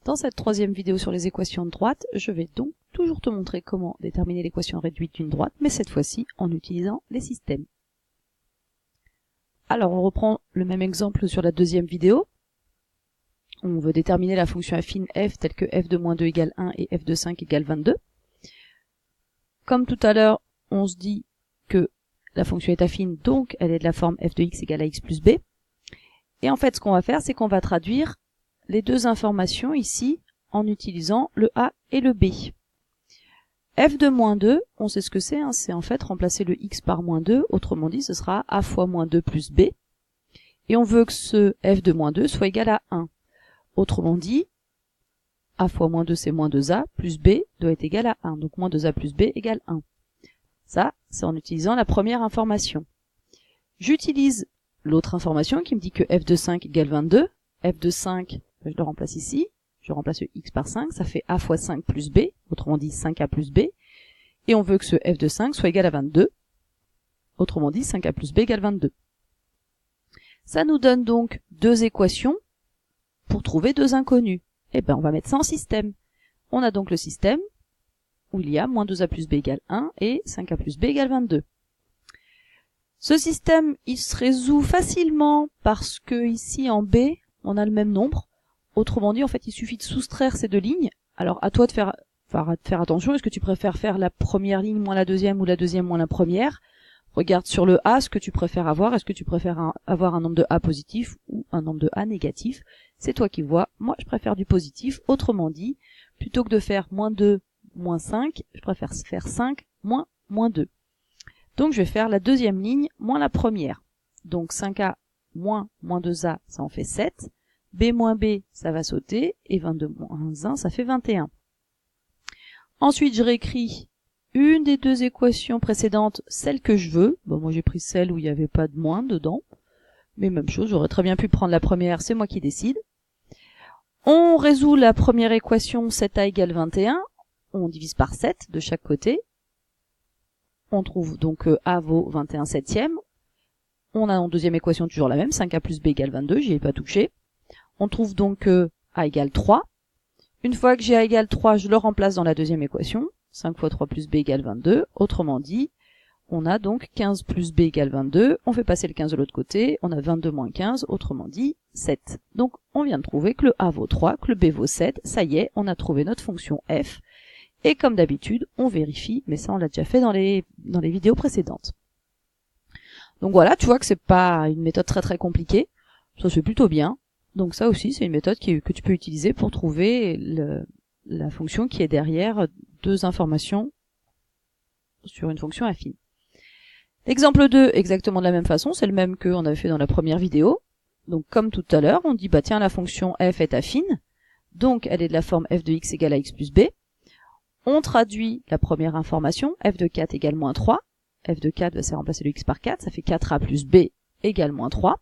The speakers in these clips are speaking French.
Dans cette troisième vidéo sur les équations de droite, je vais donc toujours te montrer comment déterminer l'équation réduite d'une droite, mais cette fois-ci en utilisant les systèmes. Alors on reprend le même exemple sur la deuxième vidéo. On veut déterminer la fonction affine f telle que f de moins 2 égale 1 et f de 5 égale 22. Comme tout à l'heure, on se dit que la fonction est affine, donc elle est de la forme f de x égale à x plus b. Et en fait, ce qu'on va faire, c'est qu'on va traduire les deux informations ici en utilisant le a et le b. f de moins 2, on sait ce que c'est, c'est en fait remplacer le x par moins 2, autrement dit, ce sera a fois moins 2 plus b. Et on veut que ce f de moins 2 soit égal à 1. Autrement dit, a fois moins 2 c'est moins 2a, plus b doit être égal à 1. Donc moins 2a plus b égale 1. Ça, c'est en utilisant la première information. J'utilise l'autre information qui me dit que f de 5 égale 22. f de 5, je le remplace ici. Je remplace le x par 5, ça fait a fois 5 plus b, autrement dit 5a plus b. Et on veut que ce f de 5 soit égal à 22. Autrement dit 5a plus b égale 22. Ça nous donne donc deux équations pour trouver deux inconnus. Eh ben, on va mettre ça en système. On a donc le système où il y a moins 2a plus b égale 1 et 5a plus b égale 22. Ce système, il se résout facilement parce que ici en b, on a le même nombre. Autrement dit, en fait, il suffit de soustraire ces deux lignes. Alors, à toi de faire attention. Est-ce que tu préfères faire la première ligne moins la deuxième ou la deuxième moins la première? Regarde sur le a ce que tu préfères avoir. Est-ce que tu préfères avoir un nombre de a positif ou un nombre de a négatif? C'est toi qui vois. Moi, je préfère du positif. Autrement dit, plutôt que de faire moins 2, moins 5, je préfère faire 5, moins 2. Donc, je vais faire la deuxième ligne moins la première. Donc, 5a moins 2a, ça en fait 7. b moins b, ça va sauter. Et 22 moins 1, ça fait 21. Ensuite, je réécris une des deux équations précédentes, celle que je veux. Bon, moi, j'ai pris celle où il n'y avait pas de moins dedans. Mais même chose, j'aurais très bien pu prendre la première, c'est moi qui décide. On résout la première équation, 7a égale 21. On divise par 7 de chaque côté. On trouve donc a vaut 21 septièmes. On a en deuxième équation toujours la même, 5a plus b égale 22, j'y ai pas touché. On trouve donc a égale 3. Une fois que j'ai a égale 3, je le remplace dans la deuxième équation. 5 fois 3 plus b égale 22. Autrement dit, on a donc 15 plus b égale 22. On fait passer le 15 de l'autre côté. On a 22 moins 15, autrement dit 7. Donc on vient de trouver que le a vaut 3, que le b vaut 7. Ça y est, on a trouvé notre fonction f. Et comme d'habitude, on vérifie, mais ça on l'a déjà fait dans les vidéos précédentes. Donc voilà, tu vois que c'est pas une méthode très compliquée. Ça se fait plutôt bien. Donc ça aussi, c'est une méthode que tu peux utiliser pour trouver la fonction qui est derrière deux informations sur une fonction affine. L'exemple 2, exactement de la même façon, c'est le même qu'on avait fait dans la première vidéo. Donc comme tout à l'heure, on dit bah tiens, la fonction f est affine, donc elle est de la forme f de x égale à x plus b. On traduit la première information, f de 4 égale moins 3. f de 4, c'est remplacer le x par 4, ça fait 4a plus b égale moins 3.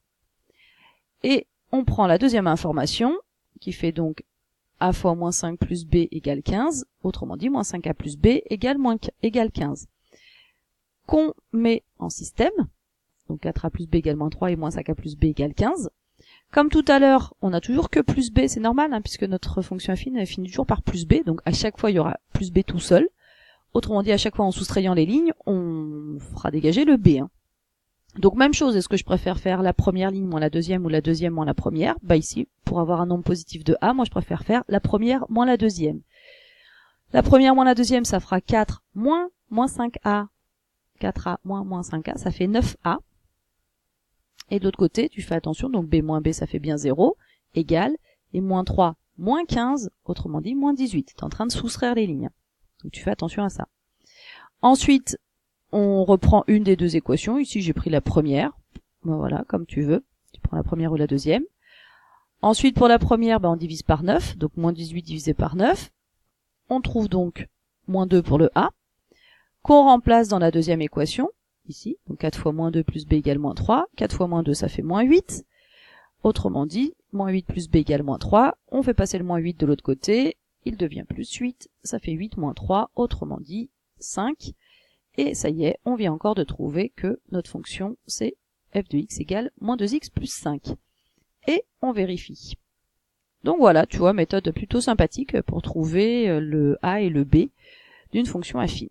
Et on prend la deuxième information, qui fait donc a fois moins 5 plus b égale 15, autrement dit moins 5a plus b égale 15. Qu'on met en système, donc 4a plus b égale moins 3 et moins 5a plus b égale 15. Comme tout à l'heure, on a toujours que plus b, c'est normal, puisque notre fonction affine, elle finit toujours par plus b, donc à chaque fois il y aura plus b tout seul. Autrement dit, à chaque fois en soustrayant les lignes, on fera dégager le b. Donc même chose, est-ce que je préfère faire la première ligne moins la deuxième ou la deuxième moins la première? Bah ici, pour avoir un nombre positif de a, moi je préfère faire la première moins la deuxième. La première moins la deuxième, ça fera 4 moins 5a. 4a moins 5a, ça fait 9a. Et de l'autre côté, tu fais attention, donc b moins b, ça fait bien 0, égale, et moins 3 moins 15, autrement dit moins 18. Tu es en train de soustraire les lignes. Donc tu fais attention à ça. Ensuite, on reprend une des deux équations. Ici, j'ai pris la première. Ben voilà, comme tu veux. Tu prends la première ou la deuxième. Ensuite, pour la première, on divise par 9. Donc, moins 18 divisé par 9. On trouve donc moins 2 pour le a, qu'on remplace dans la deuxième équation. Ici, donc 4 fois moins 2 plus b égale moins 3. 4 fois moins 2, ça fait moins 8. Autrement dit, moins 8 plus b égale moins 3. On fait passer le moins 8 de l'autre côté. Il devient plus 8. Ça fait 8 moins 3. Autrement dit, 5. Et ça y est, on vient encore de trouver que notre fonction, c'est f de x égale moins 2x plus 5. Et on vérifie. Donc voilà, tu vois, méthode plutôt sympathique pour trouver le a et le b d'une fonction affine.